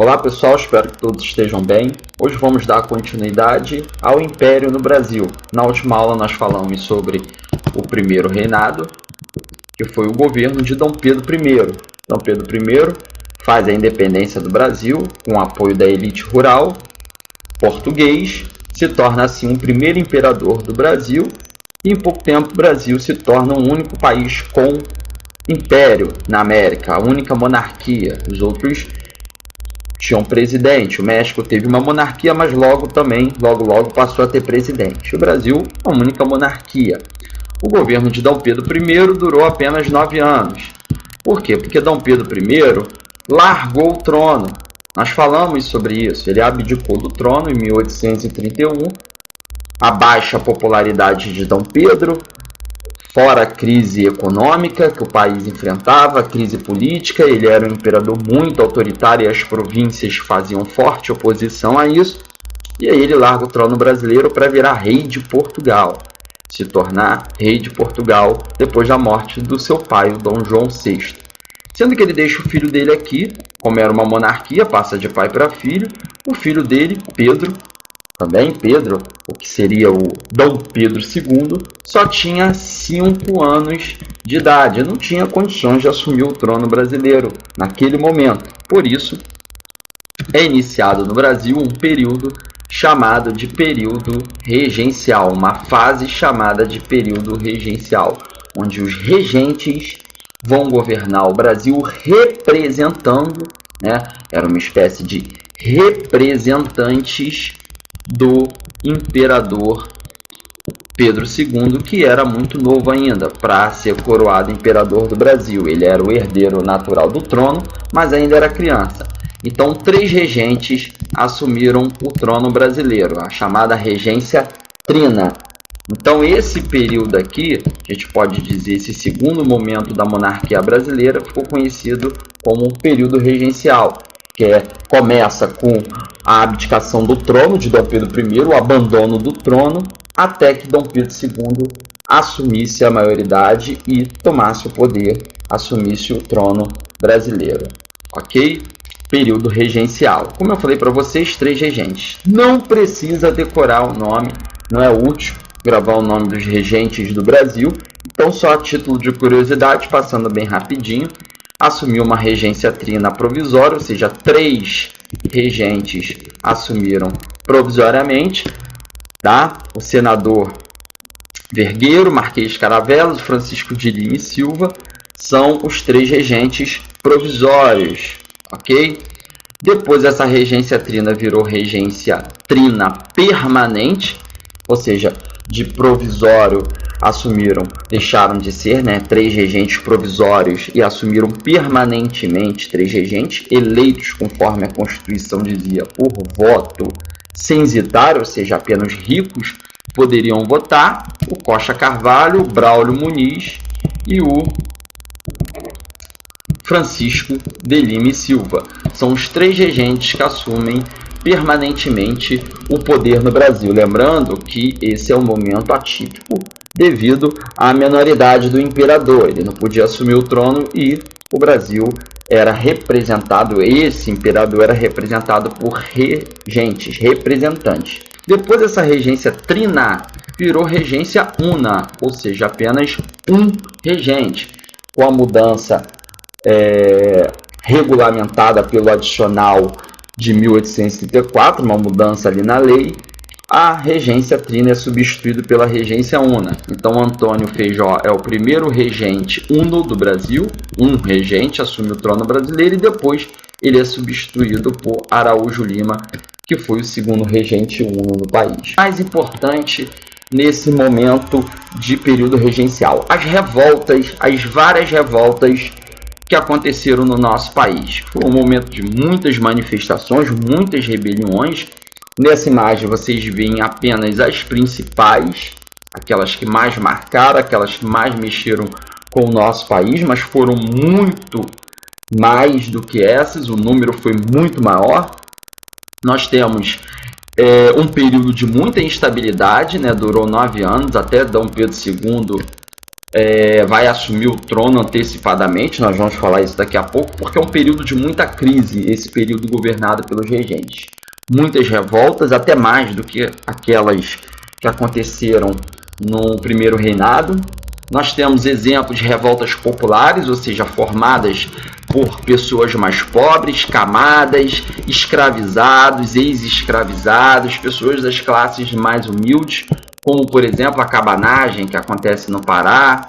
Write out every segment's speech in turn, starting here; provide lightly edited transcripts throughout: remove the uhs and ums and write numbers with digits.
Olá pessoal, espero que todos estejam bem. Hoje vamos dar continuidade ao Império no Brasil. Na última aula nós falamos sobre o primeiro reinado, que foi o governo de Dom Pedro I. Dom Pedro I faz a independência do Brasil com o apoio da elite rural português, se torna assim o primeiro imperador do Brasil e em pouco tempo o Brasil se torna o único país com império na América, a única monarquia. Os outros tinham presidente. O México teve uma monarquia, mas logo passou a ter presidente. O Brasil, a única monarquia. O governo de Dom Pedro I durou apenas 9 anos. Por quê? Porque Dom Pedro I largou o trono. Nós falamos sobre isso. Ele abdicou do trono em 1831. A baixa popularidade de Dom Pedro, fora a crise econômica que o país enfrentava, a crise política, ele era um imperador muito autoritário e as províncias faziam forte oposição a isso. E aí ele larga o trono brasileiro para virar rei de Portugal, se tornar rei de Portugal depois da morte do seu pai, o Dom João VI. Sendo que ele deixa o filho dele aqui, como era uma monarquia, passa de pai para filho, o filho dele, Pedro, o que seria o Dom Pedro II, só tinha 5 anos de idade, não tinha condições de assumir o trono brasileiro naquele momento. Por isso, é iniciado no Brasil um período chamado de período regencial, uma fase chamada de período regencial, onde os regentes vão governar o Brasil representando, era uma espécie de representantes do imperador Pedro II, que era muito novo ainda para ser coroado imperador do Brasil. Ele era o herdeiro natural do trono, mas ainda era criança. Então, 3 regentes assumiram o trono brasileiro, a chamada regência trina. Então, esse período aqui, a gente pode dizer, esse segundo momento da monarquia brasileira, ficou conhecido como o período regencial, que começa com a abdicação do trono de Dom Pedro I, o abandono do trono, até que Dom Pedro II assumisse a maioridade e tomasse o poder, assumisse o trono brasileiro. Ok? Período regencial. Como eu falei para vocês, 3 regentes. Não precisa decorar o nome, não é útil gravar o nome dos regentes do Brasil. Então, só a título de curiosidade, passando bem rapidinho, assumiu uma regência trina provisória, ou seja, 3 regentes assumiram provisoriamente, tá? O senador Vergueiro, Marquês de Caravelas, Francisco de Lima e Silva são os 3 regentes provisórios, ok? Depois essa regência trina virou regência trina permanente, ou seja, de provisório deixaram de ser 3 regentes provisórios e assumiram permanentemente 3 regentes, eleitos conforme a Constituição dizia, por voto censitário, ou seja, apenas ricos poderiam votar, o Costa Carvalho, o Braulio Muniz e o Francisco de Lima e Silva. São os 3 regentes que assumem permanentemente o poder no Brasil. Lembrando que esse é um momento atípico devido à menoridade do imperador. Ele não podia assumir o trono e o Brasil era representado, esse imperador era representado por regentes, representantes. Depois essa regência trina virou regência una, ou seja, apenas um regente, com a mudança regulamentada pelo adicional de 1834, uma mudança ali na lei, a regência trina é substituída pela regência una. Então, Antônio Feijó é o primeiro regente uno do Brasil, um regente assume o trono brasileiro e depois ele é substituído por Araújo Lima, que foi o segundo regente uno no país. Mais importante nesse momento de período regencial, as várias revoltas que aconteceram no nosso país. Foi um momento de muitas manifestações, muitas rebeliões. Nessa imagem vocês veem apenas as principais, aquelas que mais marcaram, aquelas que mais mexeram com o nosso país, mas foram muito mais do que essas, o número foi muito maior. Nós temos um período de muita instabilidade, durou 9 anos, até Dom Pedro II vai assumir o trono antecipadamente. Nós vamos falar isso daqui a pouco, porque é um período de muita crise, esse período governado pelos regentes. Muitas revoltas, até mais do que aquelas que aconteceram no primeiro reinado. Nós temos exemplos de revoltas populares, ou seja, formadas por pessoas mais pobres, camadas, escravizados, ex-escravizados, pessoas das classes mais humildes, como, por exemplo, a cabanagem, que acontece no Pará,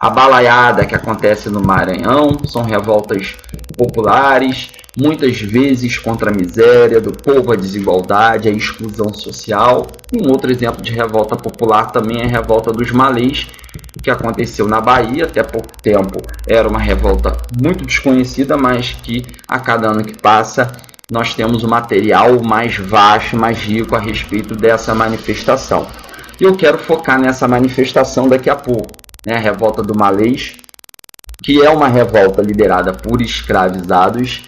a balaiada, que acontece no Maranhão. São revoltas populares, muitas vezes contra a miséria do povo, a desigualdade, a exclusão social. Um outro exemplo de revolta popular também é a revolta dos malês, que aconteceu na Bahia. Até pouco tempo era uma revolta muito desconhecida, mas que a cada ano que passa nós temos um material mais vasto, mais rico a respeito dessa manifestação. E eu quero focar nessa manifestação daqui a pouco, né? A revolta do malês, que é uma revolta liderada por escravizados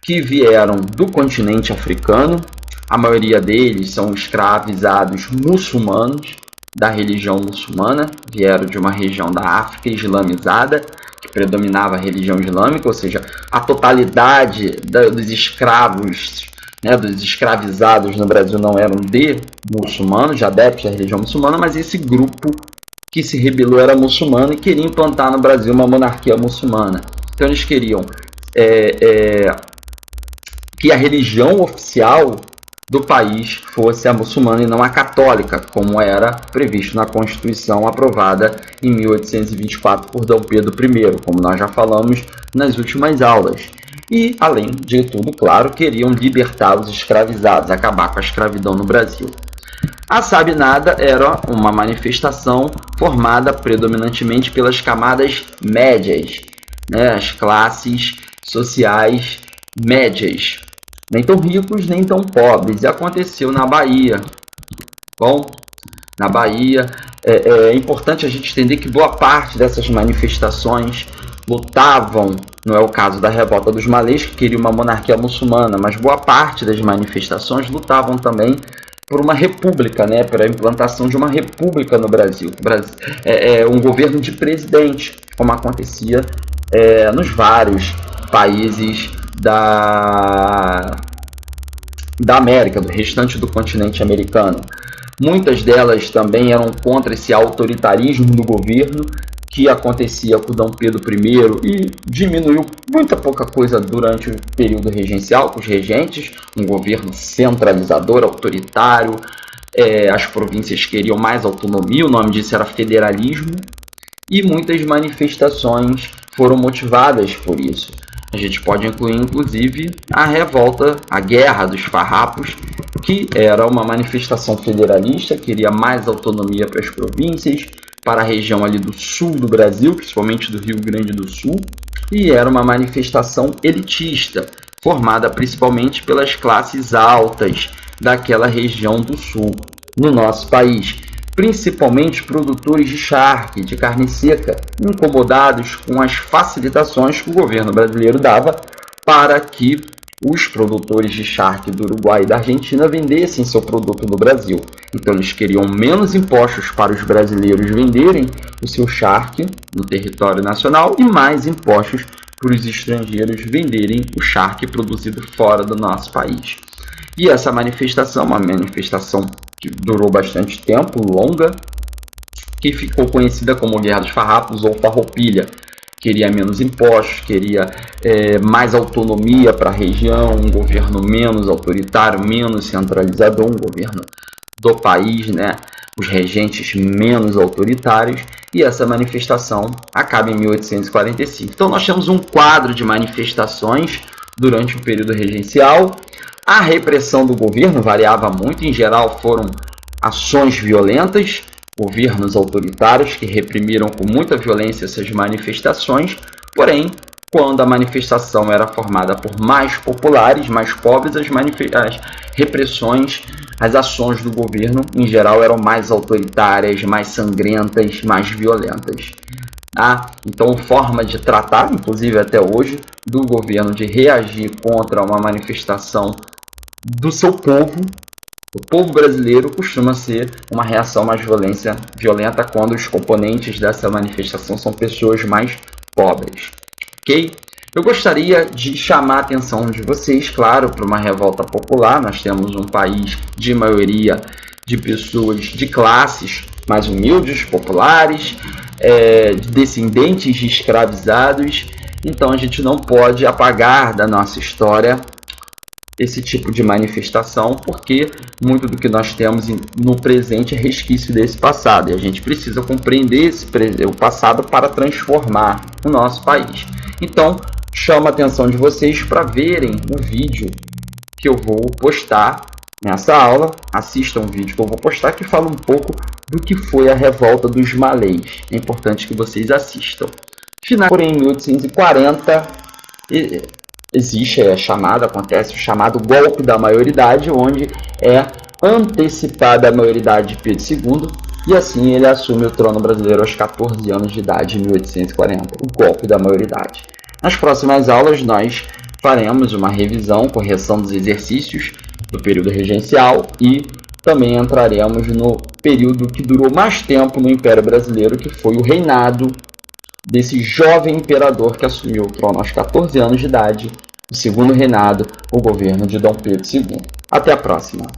que vieram do continente africano. A maioria deles são escravizados muçulmanos, da religião muçulmana, vieram de uma região da África islamizada, que predominava a religião islâmica, ou seja, a totalidade dos escravos, né, dos escravizados no Brasil não eram de muçulmanos, de adeptos da religião muçulmana, mas esse grupo que se rebelou era muçulmano e queria implantar no Brasil uma monarquia muçulmana. Então eles queriam que a religião oficial do país fosse a muçulmana e não a católica, como era previsto na Constituição aprovada em 1824 por Dom Pedro I, como nós já falamos nas últimas aulas. E, além de tudo, claro, queriam libertar os escravizados, acabar com a escravidão no Brasil. A Sabinada era uma manifestação formada predominantemente pelas camadas médias, né, as classes sociais médias, nem tão ricos, nem tão pobres. E aconteceu na Bahia. Bom, na Bahia é importante a gente entender que boa parte dessas manifestações lutavam, não é o caso da revolta dos malês, que queria uma monarquia muçulmana, mas boa parte das manifestações lutavam também por uma república, né, para a implantação de uma república no Brasil. Um governo de presidente, como acontecia nos vários países da América, do restante do continente americano. Muitas delas também eram contra esse autoritarismo do governo que acontecia com Dom Pedro I e diminuiu muita pouca coisa durante o período regencial, com os regentes, um governo centralizador, autoritário. As províncias queriam mais autonomia, o nome disso era federalismo, e muitas manifestações foram motivadas por isso. A gente pode incluir, inclusive, a revolta, a Guerra dos Farrapos, que era uma manifestação federalista, queria mais autonomia para as províncias, para a região ali do sul do Brasil, principalmente do Rio Grande do Sul, e era uma manifestação elitista, formada principalmente pelas classes altas daquela região do sul, no nosso país, principalmente produtores de charque, de carne seca, incomodados com as facilitações que o governo brasileiro dava para que os produtores de charque do Uruguai e da Argentina vendessem seu produto no Brasil. Então eles queriam menos impostos para os brasileiros venderem o seu charque no território nacional e mais impostos para os estrangeiros venderem o charque produzido fora do nosso país. E essa manifestação, uma manifestação que durou bastante tempo, longa, que ficou conhecida como Guerra dos Farrapos ou Farroupilha. Queria menos impostos, queria mais autonomia para a região, um governo menos autoritário, menos centralizador, um governo do país, né? Os regentes menos autoritários, e essa manifestação acaba em 1845. Então nós temos um quadro de manifestações durante o período regencial. A repressão do governo variava muito, em geral foram ações violentas, governos autoritários que reprimiram com muita violência essas manifestações, porém, quando a manifestação era formada por mais populares, mais pobres, as repressões, as ações do governo, em geral, eram mais autoritárias, mais sangrentas, mais violentas. Então, forma de tratar, inclusive até hoje, do governo de reagir contra uma manifestação do seu povo O povo brasileiro costuma ser uma reação mais violenta quando os componentes dessa manifestação são pessoas mais pobres, ok? Eu gostaria de chamar a atenção de vocês, claro, para uma revolta popular. Nós temos um país de maioria de pessoas de classes mais humildes, populares, descendentes de escravizados. Então a gente não pode apagar da nossa história esse tipo de manifestação, porque muito do que nós temos no presente é resquício desse passado, e a gente precisa compreender o passado para transformar o nosso país. Então, chamo a atenção de vocês para verem o vídeo que eu vou postar nessa aula. Assistam o vídeo que eu vou postar, que fala um pouco do que foi a revolta dos malês. É importante que vocês assistam. Porém, em 1840, acontece o chamado golpe da maioridade, onde é antecipada a maioridade de Pedro II, e assim ele assume o trono brasileiro aos 14 anos de idade, em 1840, o golpe da maioridade. Nas próximas aulas nós faremos uma revisão, correção dos exercícios do período regencial, e também entraremos no período que durou mais tempo no Império Brasileiro, que foi o reinado desse jovem imperador que assumiu o trono aos 14 anos de idade, o segundo reinado, o governo de Dom Pedro II. Até a próxima!